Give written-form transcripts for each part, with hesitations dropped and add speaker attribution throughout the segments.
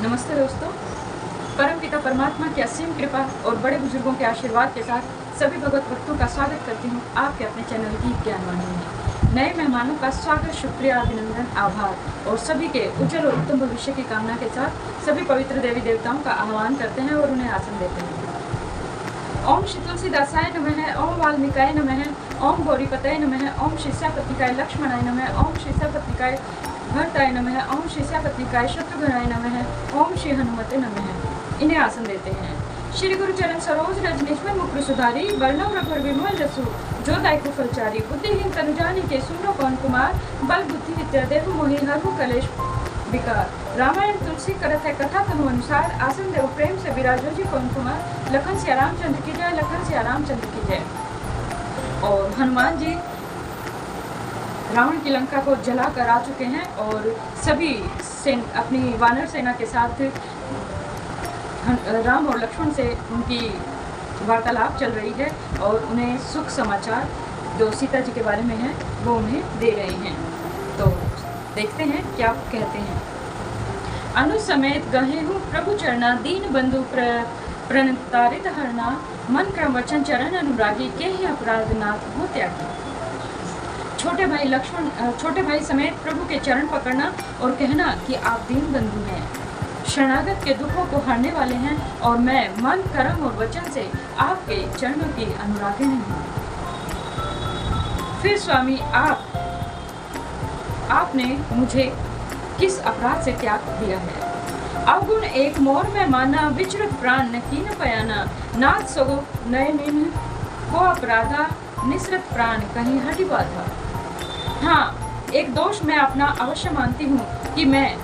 Speaker 1: नमस्ते दोस्तों। परम पिता परमात्मा की असीम कृपा और बड़े बुजुर्गों के आशीर्वाद के साथ सभी भगवत भक्तों का स्वागत करती हूँ आपके अपने चैनल की ज्ञानवाणी में। नए मेहमानों का स्वागत, शुक्रिया, अभिनंदन, आभार और सभी के उज्जवल और उत्तम भविष्य की कामना के साथ सभी पवित्र देवी देवताओं का आह्वान करते हैं और उन्हें आसन देते हैं। ओम श्री तुलसीदासाय नमः, ओम वाल्मीकाय नमः, ओम गौरीपतये नमः, ओम शिष्यापत्निकाय लक्ष्मणाय नमः, ओम शिष्यापत्निकाय भरताय नमः, ओम शिष्यापत्निकाय शत्रुघ्नाय नमः, ओम श्री हनुमते नमः। इन्हें आसन देते हैं। श्री गुरु चरण सरोज रजनीश्वर मुकुर सुधारी, वर्णव रघुवर विमल जसु, जो दायको फलचारी, बुद्धिहीन तनु जानिके, सुनो पवन कुमार, बल बुद्धि विद्या देहु मोहि, हरहु कलेश विकार। रामायण तुलसी करत है कथा तनु अनुसार, आसन देव प्रेम से विराजो जी पवन कुमार। लखन सिया रामचंद्र की जय, लखन सिया रामचंद्र की जय। और हनुमान जी रावण की लंका को जलाकर आ चुके हैं और सभी अपनी वानर सेना के साथ राम और लक्ष्मण से उनकी वार्तालाप चल रही है और उन्हें सुख समाचार जो सीता जी के बारे में है वो उन्हें दे रहे हैं। तो देखते हैं क्या कहते हैं। अनु समेत गहे हूँ प्रभु चरना, दीन बंधु प्रणतारित हरना, मन क्रम वचन चरण अनुरागी, के ही अपराध नाथ हो त्यागी। छोटे भाई समेत प्रभु के चरण पकड़ना और कहना कि आप दीन बंधु हैं, शरणागत के दुखों को हरने वाले हैं और मैं मन, कर्म और वचन से आपके चरणों की अनुरागिणी हूँ। फिर स्वामी आपने मुझे किस अपराध से त्याग दिया है? अवगुण एक मोर में माना, विचरत प्राण न कीन पयाना, नाथ सगो नय निन को अपराधा, निसरत प्राण कहीं हटि बाधा। हाँ, एक दोष मैं अपना अवश्य मानती हूँ कि मैं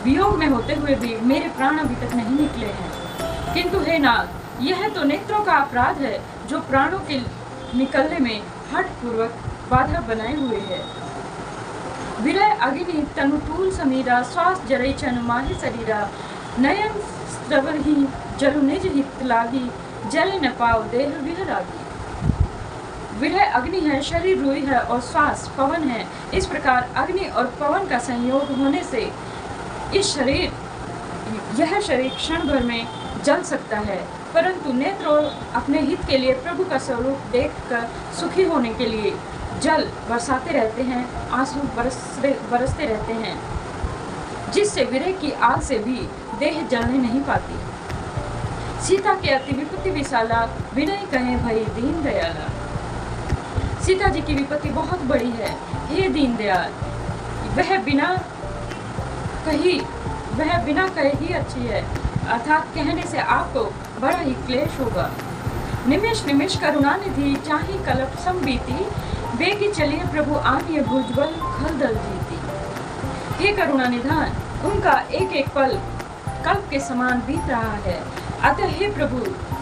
Speaker 1: वियोग में होते हुए भी मेरे प्राण अभी तक नहीं निकले हैं, किंतु हे नाथ, यह तो नेत्रों का अपराध है जो प्राणों के निकलने में हठ पूर्वक बाधा बनाए हुए है। विरह अग्नि तनुतूल समीरा, श्वास जरई चन माहि शरीरा, नयन स्रवर ही जलु निज हित लागी, जल न पाओ देह विहरागी। विरह अग्नि है, शरीर रुई है और श्वास पवन है। इस प्रकार अग्नि और पवन का संयोग होने से यह शरीर क्षण भर में जल सकता है, परंतु नेत्र अपने हित के लिए प्रभु का स्वरूप देखकर सुखी होने के लिए जल बरसाते रहते हैं, आंसू बरसते रहते हैं, जिससे विरह की आग से भी देह जलने नहीं पाती। सीता के अति विपत्ति विशाला, विनय कहे भई दीन दयाला। सीता जी की विपत्ति बहुत बड़ी है, हे दीन दयाल, वह बिना कहे ही अच्छी है, अर्थात कहने से आपको बड़ा ही क्लेश होगा। निमेष निमेष करुणा निधि, चाही कलप संबीती, बेगी चलिए प्रभु आनिए भुजबल खलदल जीती। हे करुणा निधान, उनका एक एक पल कल्प के समान बीत रहा है, अतः हे प्रभु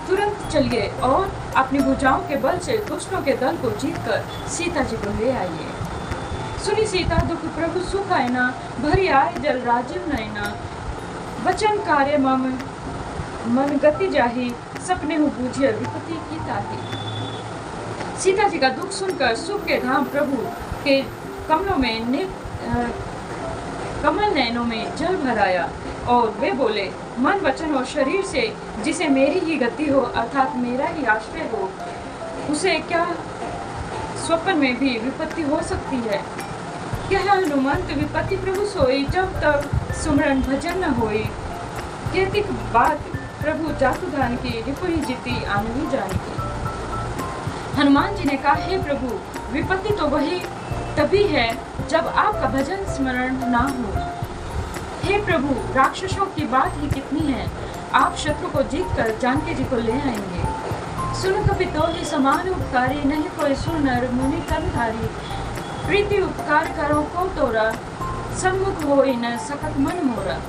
Speaker 1: तुरंत चलिए और अपनी भुजाओं के बल से दुष्टों के दल को जीतकर सीता जी को ले आइए। सुनी सीता दुख प्रभु सुख आयना, भरी आए जल राजीव नयना, वचन कार्य मम मन गति जाही, सपने हो बूझिए विपत्ति की ताही। सीता जी का दुख सुनकर सुख के धाम प्रभु के कमल नयनों में जल भर आया और वे बोले, मन वचन और शरीर से जिसे मेरी ही गति हो, अर्थात मेरा ही आश्रय हो, उसे क्या स्वप्न में भी विपत्ति हो सकती है? यह हनुमंत विपत्ति प्रभु सोई, जब तक सुमरन भजन न होई, केतिक बात प्रभु जातु धान की, रिपुरी जीती आनवी जान की। हनुमान जी ने कहा, हे प्रभु, विपत्ति तो वही तभी है जब आपका भजन स्मरण ना हो। हे प्रभु, राक्षसों की बात ही कितनी है, आप शत्रु को जीतकर जानकी जी को ले आएंगे। सुन कपि तो ही समान उपकारी, नहीं कोई सुनर मुनि तनधारी, प्रीति उपकार करो को तोरा, सम्मुख होई न सकत मन मोरा।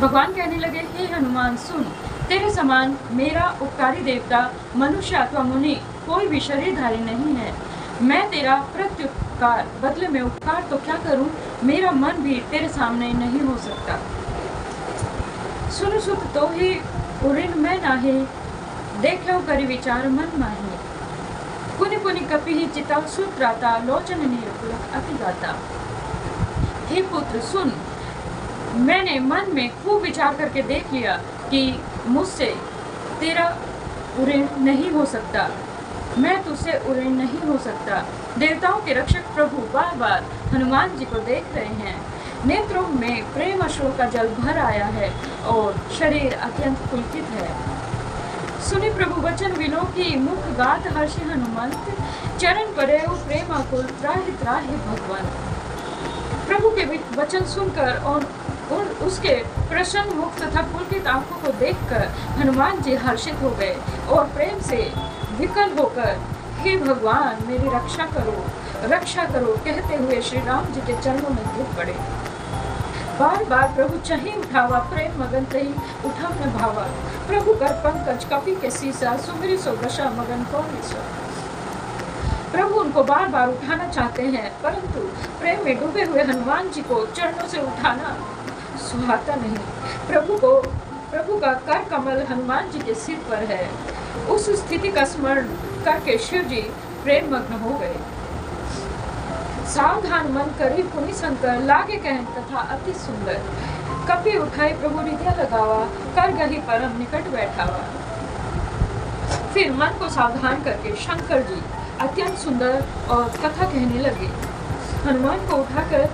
Speaker 1: भगवान कहने लगे, हे हनुमान सुन, तेरे समान मेरा उपकारी देवता, मनुष्य अथवा मुनि कोई भी शरीरधारी नहीं है। मैं तेरा प्रत्युपकार बदले में उपकार तो क्या करूं, मेरा मन भी तेरे सामने नहीं हो सकता। सुन सुख तो ही उरिन मैं नाहे, देख लो करी विचार मन माही, पुनि पुनि कपि ही चिता सूत्राता, लोचन नीर पुलक अति गाता। हे पुत्र सुन, मैंने मन में खूब विचार करके देख लिया कि मुझसे तेरा उऋण नहीं हो सकता, मैं तुझसे उऋण नहीं हो सकता। देवताओं के रक्षक प्रभु बार बार हनुमान जी को देख रहे हैं। नेत्रों में प्रेम अश्रु का जल भर आया है और शरीर अत्यंत पुलकित है। सुनि प्रभु वचन विलो की मुख गात हर्षि हनुमंत, चरण परे प्रेम अकुल त्राहि त्राहि भगवान। प्रभु के वचन सुनकर और उसके प्रसन्न मुख तथा पुलकित आंखों को देखकर हनुमान जी हर्षित हो गए और प्रेम से विकल होकर हे भगवान मेरी रक्षा करो कहते हुए श्री राम जी के चरणों में गिर पड़े। बार बार प्रभु चही उठावा, प्रेम मगन तही उठा न भावा। प्रभु कर पंकज कपि के सीसा, सुमिरि सो दशा मगन कौन ईसा। प्रभु उनको बार बार उठाना चाहते हैं, परंतु प्रेम में डूबे हुए हनुमान जी को चरणों से उठाना सुहाता नहीं। प्रभु का कर कमल हनुमान जी के सिर पर है। उस स्थिति का स्मरण करके शिव जी प्रेम मग्न हो गए। सावधान मन करी पुनि शंकर, लागे कहन तथा अति सुंदर। कपि उठाई प्रभु हृदय लगावा, कर गही परम निकट बैठावा। फिर मन को सावधान करके शंकर जी अत्यंत सुंदर और कथा कहने लगे। हनुमान को उठाकर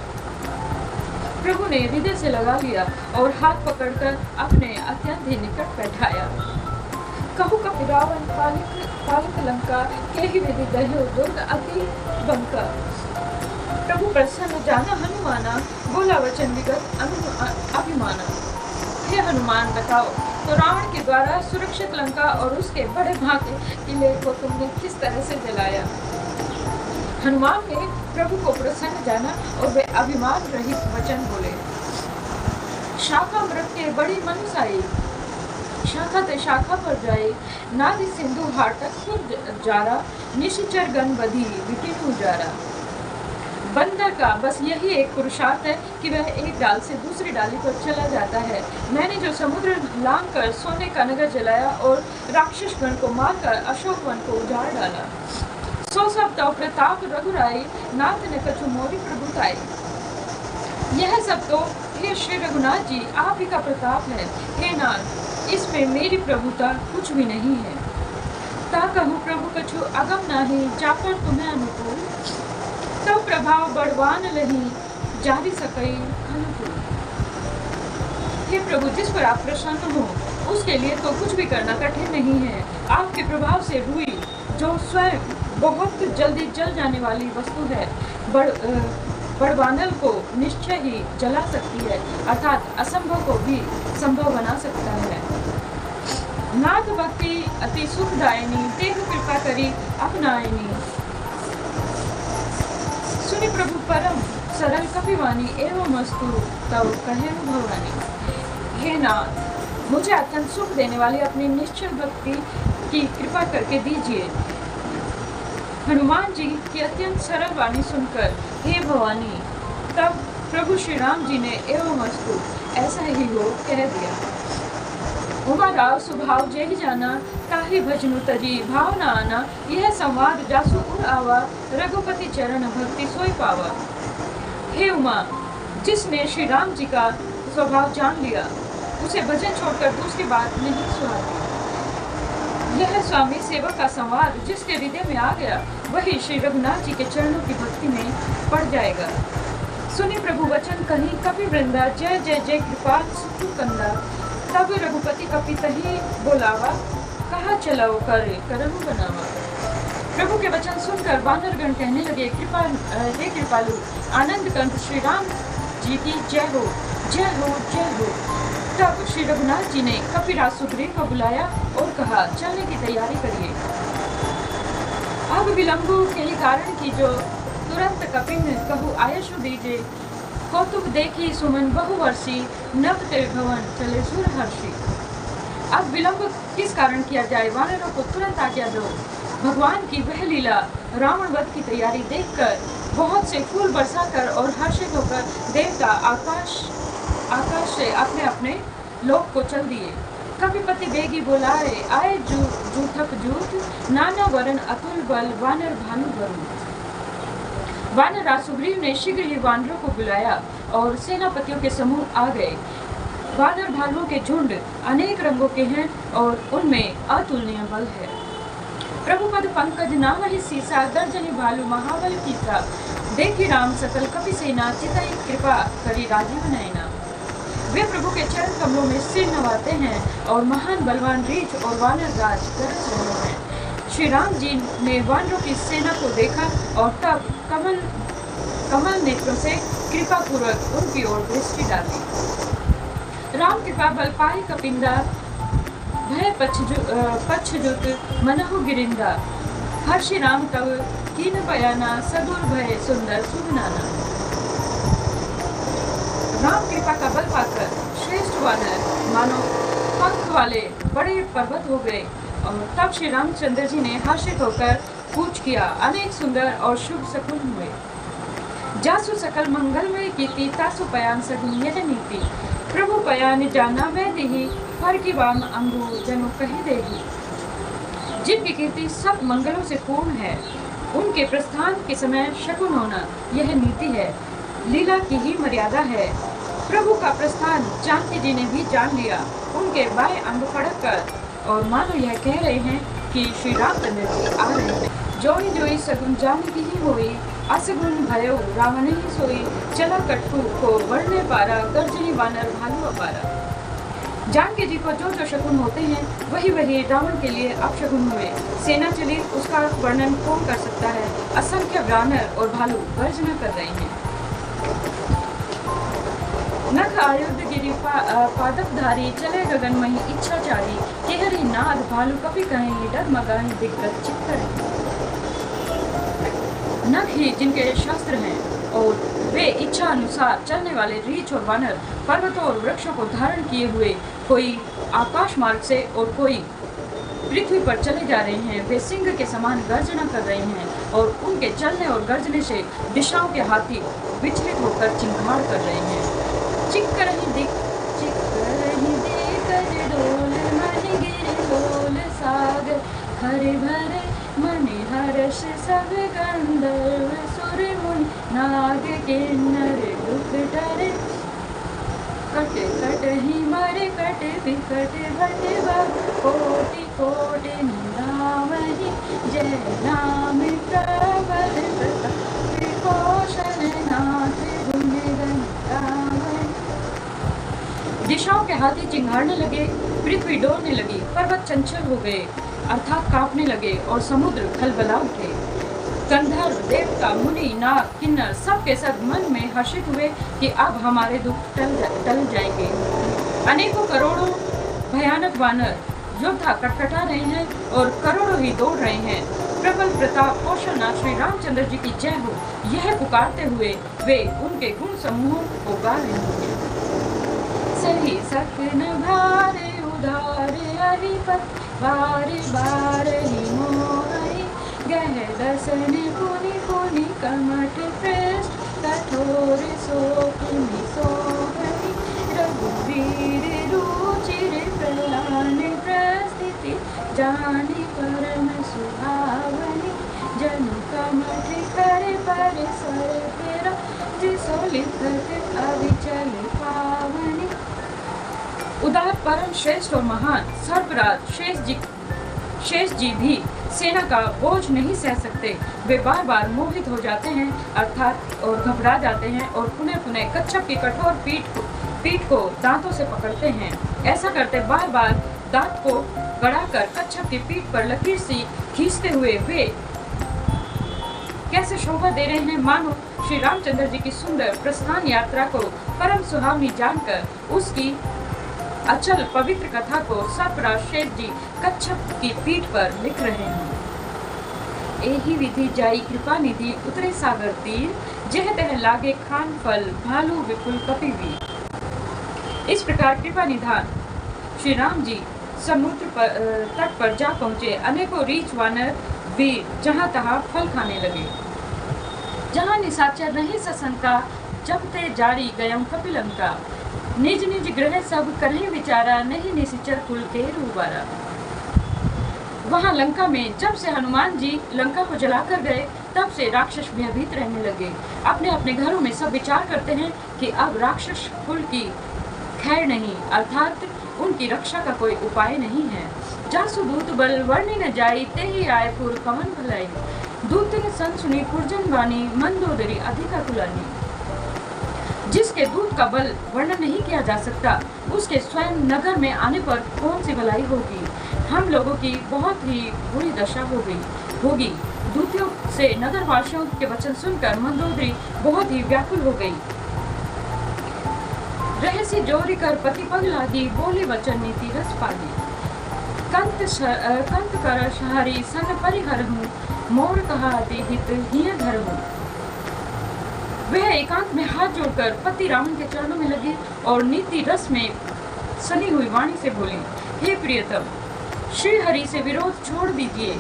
Speaker 1: प्रभु ने हृदय से लगा लिया और हाथ पकड़कर अपने अत्यंत ही निकट बैठाया। कहु कपि रावण पालिक लंका, केहि विधि दह्यो दुर्ग अति बंका। प्रभु प्रसन्न जाना हनुमाना, बोला वचन विगत अभिमाना। हे हनुमान बताओ, तो रावण के द्वारा सुरक्षित लंका और उसके बड़े भागे किले को तुमने किस तरह से जलाया। हनुमान ने प्रभु को प्रसन्न जाना और वे अभिमान रहित वचन बोले। शाखा मृग के बड़ी मनसाई, शाखा ते शाखा पर जाए। नादि सिंधु हाटक जारा, निशिचर गण बधी विपिन उजारा। बंदर का बस यही एक पुरुषार्थ है कि वह एक डाल से दूसरी डाली पर चला जाता है। मैंने जो समुद्र लांग कर सोने का नगर जलाया और राक्षस गण को मारकर अशोक वन को उजाड़ डाला। सो सब तो प्रताप रघुराई, नाथ ने कछु मोरी प्रभुताई। यह सब तो हे श्री रघुनाथ जी आप ही का प्रताप है। हे नाथ, इसमें मेरी प्रभुता कुछ भी नहीं है। ता कहूँ प्रभु कछु अगम नाही, जाकर तुम्हें अनुकूल। तो प्रभाव बढ़वान लही, जारी सकई अनुकूल। हे प्रभु, जिस पर आप प्रसन्न हो उसके लिए तो कुछ भी करना कठिन नहीं है। आपके प्रभाव से रुई, जो स्वयं बहुत जल्दी जल जाने वाली वस्तु है, बड़वानल को निश्चय ही जला सकती है, अर्थात असंभव को भी संभव बना सकता है। नाथ भक्ति अति सुखदायिनी, देव कृपा करी अपनायनी। सुनि प्रभु परम सरल कपिवानी, एवं अस्तु तव कहे भवानी। हे नाथ, मुझे अत्यंत सुख देने वाली अपनी निश्चल भक्ति की कृपा करके दीजिए। हनुमान जी की अत्यंत सरल वाणी सुनकर हे भवानी, तब प्रभु श्री राम जी ने एवं अस्तु ऐसा ही हो कह दिया। उमा राव स्वभाव जय जाना, ताहि भजनु तजी भाव न आना। यह संवाद जासु उड़ आवा, रघुपति चरण भक्ति सोई पावा। हे उमा, जिसने श्री राम जी का स्वभाव जान लिया उसे भजन छोड़कर दूसरी बात नहीं सुहाती। यह स्वामी सेवक का संवाद जिसके हृदय में आ गया वही श्री रघुनाथ जी के चरणों की भक्ति में पड़ जाएगा। सुनि प्रभु वचन कही कपि वृंदा, जय जय जय कृपा सुख कंदा। तब रघुपति कपि तही बोलावा, कहा चलाओ करे करम बनावा। प्रभु के वचन सुनकर वानरगण कहने लगे, हे कृपालु, आनंद कंठ श्री राम जी की जय हो, जय हो, जय हो। तब श्री रघुनाथ जी ने कपिराज सुग्रीव को बुलाया और कहा, चलने की तैयारी करिए। अब विलंबु के कारण की जो तुरंत कपि ने कहु आयशु दीजे। कौतुक देखी सुमन बहुवर्षी, नभ त्रिभुवन चले सुरहर्षि। अब विलंब किस कारण किया जाए, वानरों को तुरंत आज्ञा दो। भगवान की वह लीला रावण वध की तैयारी देखकर बहुत से फूल बरसाकर और हर्षित होकर देवता आकाश से अपने अपने लोक को चल दिए। कपिपति बेगी बोलाए, आए जूथक जूथ, नाना वरण अतुल बल, वानर भानु वरुण। वानर सुग्रीव ने शीघ्र ही वानरों को बुलाया और सेनापतियों के समूह आ गए। वानर भालुओं के झुंड अनेक रंगों के हैं और उनमें अतुलनीय बल है। प्रभु पद पंकज नाम ही सीसा दर्जनी भालू महाबल कीसा देखी राम सकल कपि सेना चितई कृपा करी राजीव नयना। वे प्रभु के चरण कमलों में सिर नवाते हैं और महान बलवान रीछ और वानर राज गरज रहे हैं। श्री राम जी ने वानरों की सेना को देखा और तब कमल नेत्रों से कृपा पूर्वक उनकी ओर दृष्टि डाली। राम कृपा बल पाई कपिंदा भय पक्षजुत मनहु गिरिंदा हर्षि राम तब कीन बयाना सदुर भय सुंदर सुगनाना। राम कृपा का बल पाकर श्रेष्ठ वानर मानो पंख वाले बड़े पर्वत हो गए और तब श्री रामचंद्र जी ने हर्षित होकर कूच किया। अनेक सुंदर और शुभ शकुन हुए। जासु सकल मंगलमय कीर्ति तासु पयान सगुन यह नीति प्रभु पयान जाना मैं देही हर की वाम अंगू जनु कही देही। जिनकी कीर्ति सब मंगलों से पूर्ण है उनके प्रस्थान के समय शकुन होना यह नीति है, लीला की ही मर्यादा है। प्रभु का प्रस्थान जानकी जी ने भी जान लिया। उनके बाएं अंग फड़क कर और मानो यह कह रहे हैं कि श्री रामचंद्र जी आ रहे हैं। जोई जोई सगुन जानकी ही होई असगुन भयो रावण ही सोई चला कटकू को बढ़ने पारा गर्जनी वानर भालू अपारा। जानकी जी को जो जो शकुन होते हैं वही वही रावण के लिए अपशकुन हुए। सेना चली उसका वर्णन कौन कर सकता है। असंख्य वानर और भालू गर्जना कर रहे हैं। नख आयुध गिरी पादपधारी चले गगनमयी इच्छाचारी केहरी नाद भालू कपि कहीं डगमगाही दिग्गज चित्तर। नख ही जिनके शस्त्र हैं और वे इच्छा अनुसार चलने वाले रीछ और वानर पर्वतों और वृक्षों को धारण किए हुए कोई आकाश मार्ग से और कोई पृथ्वी पर चले जा रहे हैं। वे सिंह के समान गर्जना कर रहे हैं और उनके चलने और गर्जने से दिशाओं के हाथी विचलित होकर चिंगार कर रहे हैं। चिक रही दिख डोल मणि गिर डोल सागर हरे भरे मणि हर्ष सब गंधर्व सुर मुनि नाग किन्नर दुख डरे कट कट ही मारे कट विकट भट कोटि कोटि निरावहि जय राम प्रबल प्रताप कौशल नाथ गुण गंगावहि। दिशाओं के हाथी चिंगारने लगे, पृथ्वी डोलने लगी, पर्वत चंचल हो गए अर्थात कांपने लगे और समुद्र खलबला उठे। गंधर्व देवता मुनि नाग किन्नर सब के सब मन में हर्षित हुए कि अब हमारे दुख टल जाएंगे। अनेकों करोड़ों भयानक वानर योद्धा कटकटा रहे हैं और करोड़ों ही दौड़ रहे हैं। प्रबल प्रताप कौशलनाथ श्री रामचंद्र जी की जय हो यह पुकारते हुए वे उनके गुण समूहों को गा रहे हैं। सही सकन भारे उधारे हरिपत बारे बारे ही मोहरी गह दर्शन पुनि पुनि कमठ पृष्ठ कठोर सोपुनि सोहरी रघुवीर रुचिर प्रलान प्रस्थिति जानी परम सुहावनी जनु कमठ कर पर सर फेरा जिसो लिखत अविचल पावनी। उदार परम श्रेष्ठ और महान सर्पराज शेष जी भी सेना का बोझ नहीं सह सकते। वे बार बार मोहित हो जाते हैं अर्थात और घबरा जाते हैं और पुनः पुनः कच्छप की कठोर पीठ को दांतों से पकड़ते हैं। ऐसा करते बार बार दांत को गड़ाकर कच्छप की पीठ पर लकीर सी खींचते हुए वे कैसे शोभा दे रहे हैं, मानो श्री रामचंद्र जी की सुंदर प्रस्थान यात्रा को परम सुहावनी जानकर उसकी अचल पवित्र कथा को सर्पराज शेष जी कच्छप की पीठ पर लिख रहे हैं। एही विधि जाई कृपा निधि उतरे सागर तीर जह तह लागे खान फल भालू विपुल कपिवीर। इस प्रकार कृपा निधान श्री राम जी समुद्र तट पर जा पहुँचे। अनेकों रीछ वानर वीर जहाँ तहाँ फल खाने लगे। जहाँ निशाचर नहीं ससंका जमते जारी गयम कपिलंका निज निज ग्रह सब करें विचारा नहीं निशिचर कुल के रूबारा। वहाँ लंका में जब से हनुमान जी लंका को जलाकर गए तब से राक्षस भयभीत रहने लगे। अपने अपने घरों में सब विचार करते हैं कि अब राक्षस कुल की खैर नहीं, अर्थात उनकी रक्षा का कोई उपाय नहीं है। जासु दूत बल वर्णि न जाई, ते ही आए पुर कवन भलाई। दूत ने सन सुनी पुरजन बानी, मंदोदरी अधिका कुलानी। जिसके दूत का बल वर्णन नहीं किया जा सकता, उसके स्वयं नगर में आने पर कौन सी भलाई होगी। हम लोगों की बहुत ही बुरी दशा होगी। दूतियों से नगर वासियों के वचन सुनकर मंदोदरी बहुत ही व्याकुल हो गई। रहसी जोरी कर पति पग लागी, बोली वचन नीति रस पागी। कंत कर शहरी सन परिहर हूँ, मोर कहा अति हित हिय धर हूँ। वह एकांत में हाथ जोड़कर पति रावण के चरणों में लगी और नीति रस में सनी हुई वाणी से बोली, हे प्रियतम, श्री हरि से विरोध छोड़ दीजिए।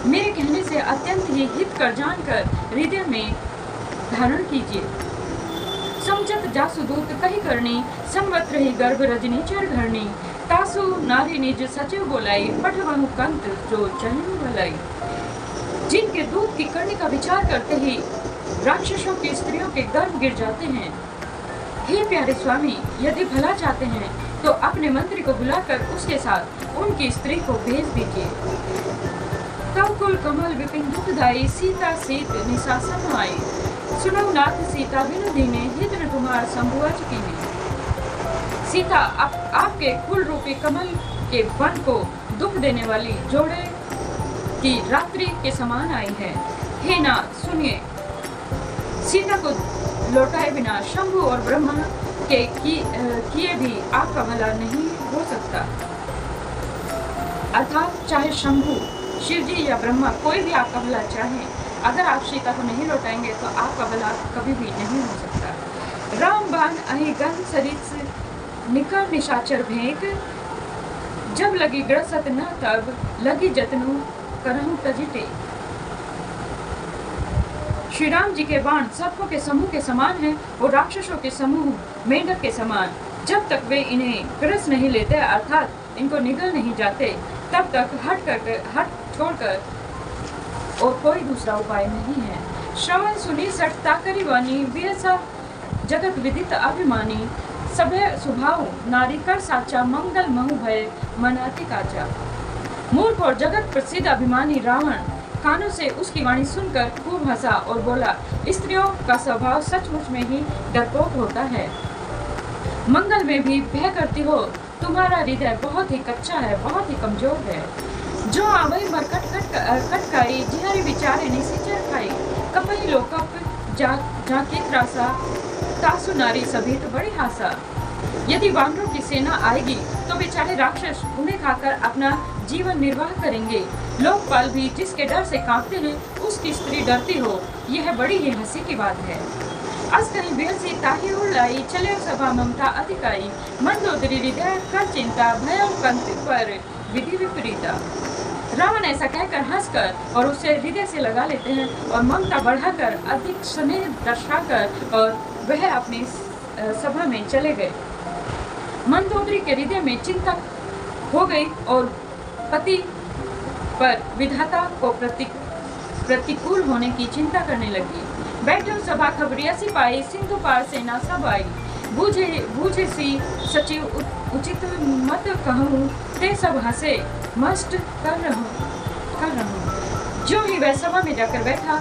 Speaker 1: मेरे कहने से अत्यंत ही हित कर जानकर हृदय में धारण कीजिए। समझत जासु दूत कही करनी, संवत रही गर्भ रजनी चर घरनी। तासु नारी निज सचिव बोलाई, पठवहु कंत जो चहनु भलाई। जिनके दूत की करने का विचार करते ही राक्षसों की स्त्रियों के गर्भ गिर जाते हैं। हे प्यारे स्वामी, यदि भला चाहते हैं तो अपने मंत्री को बुलाकर उसके साथ उनकी स्त्री को भेज दीजिए। तब कुल कमल विपिन दुखदाई, सीता सीत निशासन आई। सुनो नाथ सीता बिनु दीने, हित न तुम्हार संभुअज कीने। सीता आपके कुल रूपी कमल के वन को दुख देने वाली जोड़े की रात्रि के समान आई है। हे नाथ सुनिए, सीता को लौटाए बिना शंभु और ब्रह्मा के किए भी आपका भला नहीं हो सकता। अर्थात चाहे शंभु, शिवजी या ब्रह्मा, कोई भी आपका भला चाहे, अगर आप सीता को नहीं लौटाएंगे तो आपका भला कभी भी नहीं हो सकता। राम बाण अहि गन सरिस निकर निशाचर भेंक, जब लगी ग्रसत न तब लगी जतनु करहु तजिटे। श्री राम जी के बाण सर्पों के समूह के समान हैं और राक्षसों के समूह मेंढक के समान। जब तक वे इन्हें ग्रस नहीं लेते, अर्थात इनको निगल नहीं जाते, तब तक हट छोड़कर और कोई दूसरा उपाय नहीं है। श्रवण सुनी सटता करी वानी, व्यसा जगत विदित अभिमानी। सभय सुभाव नारी कर साचा, मंगल महु भय मन अति काचा। मूर्ख और जगत प्रसिद्ध अभिमानी रावण कानों से उसकी वाणी सुनकर खूब हंसा और बोला, स्त्रियों का स्वभाव सचमुच में ही डरपोक होता है। मंगल में भी भय करती हो, तुम्हारा हृदय बहुत ही कच्चा है, बहुत ही कमजोर है। जो आवई मर कटकाई, जिहरी विचारे निसिचर खाई। कपई लोकप जाके त्रासा, तासु नारी सभी तो बड़ी हासा। यदि वानरों की सेना आएगी तो बेचारे राक्षस उन्हें खाकर अपना जीवन निर्वाह करेंगे। लोकपाल भी जिसके डर से कांपते हैं, उसकी स्त्री डरती हो, यह बड़ी ही हंसी की बात है। अस कहीं बेहसी ताही उड़ाई, चले सभा ममता अधिकाई। मंदोदरी हृदय कर चिंता, भय कंत पर विधि विपरीता। रावण ऐसा कहकर हंसकर और उसे हृदय से लगा लेते हैं और ममता बढ़ाकर अधिक स्नेह दर्शाकर और वह अपनी सभा में चले गए। मंदोदरी के हृदय में चिंता हो गई और पति पर विधाता को प्रतिकूल होने की चिंता करने लगी। बैठो सभा खबरिया सिपाही, सिंधु पार सेना सब आई। बूझे सी सचिव उचित मत कहूँ, ते सब हंसे मस्त कर रहूं। जो ही वह सभा में जाकर बैठा,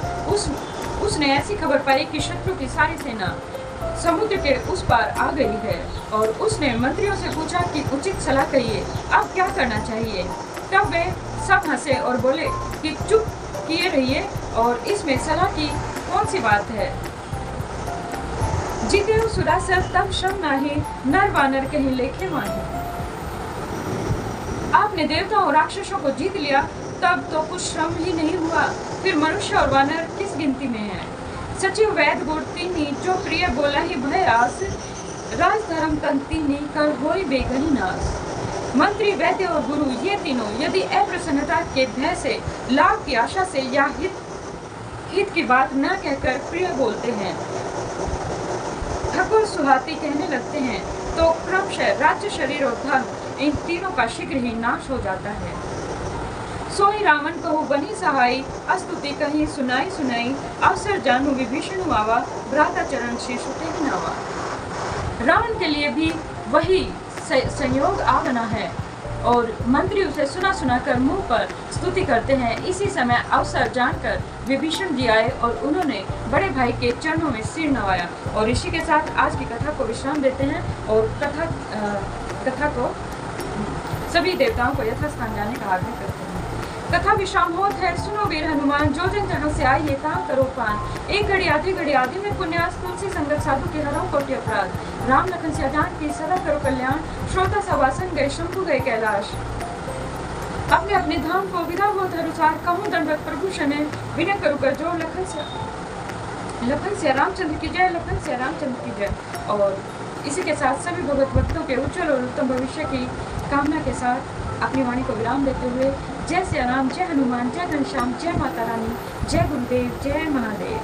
Speaker 1: उसने ऐसी खबर पाई कि शत्रु की सारी सेना समुद्र के उस पार आ गई है और उसने मंत्रियों से पूछा कि उचित सलाह कहिए, अब क्या करना चाहिए। तब वे सब हंसे और बोले कि चुप किए रहिए और इसमें सलाह की कौन सी बात है। जितेऊ सुरासर तब श्रम नाही, नर वानर कहीं लेखे माही। आपने देवताओं और राक्षसों को जीत लिया, तब तो कुछ श्रम ही नहीं हुआ, फिर मनुष्य और वानर किस गिनती में है। सचिव वैद गुण तीनी, जो प्रिय बोला ही भय आस। राज धर्म कंतीनी, कर होई बेगही नाश। मंत्री, वैद्य और गुरु, ये तीनों यदि अप्रसन्नता के भय से, लाभ की आशा से या हित की बात न कहकर प्रिय बोलते हैं, ठकुर सुहाती कहने लगते हैं, तो क्रमशः राज्य, शरीर और धर्म, इन तीनों का शीघ्र ही नाश हो जाता है। सोई रावण कहु बनी सहाय, अस्तुति कहीं सुनाई सुनाई, अवसर जानू विभीषण आवा, भ्राता चरण शीश टेहि नावा। रावण के लिए भी वही संयोग आ बना है और मंत्री उसे सुना सुना कर मुंह पर स्तुति करते हैं। इसी समय अवसर जानकर विभीषण जी आए और उन्होंने बड़े भाई के चरणों में सिर नवाया। और इसी के साथ आज की कथा को विश्राम देते हैं और कथा को सभी देवताओं को यथास्थान जाने का आग्रह करते हैं। कथा विश्राम होत है, सुनो वीर हनुमान, जो जन जहाँ से आए ये काम करो पान। एक घड़ी आधी में पुण्यास, तुलसी संगत साधु के हरौ कोटि अपराध। राम लखन सिया जानकी सदा करो कल्याण, श्रोता सवासन गए शंभु गए कैलाश। अपने अपने धाम को विदा होत अनुसार, कहूँ दंडवत प्रभु शने, विनय करू कर जो लखन सिया रामचंद्र की जय, लखन सिया रामचंद्र की जय। और इसी के साथ सभी भगवत भक्तों के उज्जवल और उत्तम भविष्य की कामना के साथ अपनी वाणी को विराम देते हुए जय सिया राम, जय हनुमान, जय घनश्याम, जय माता रानी, जय गुरुदेव, जय महादेव।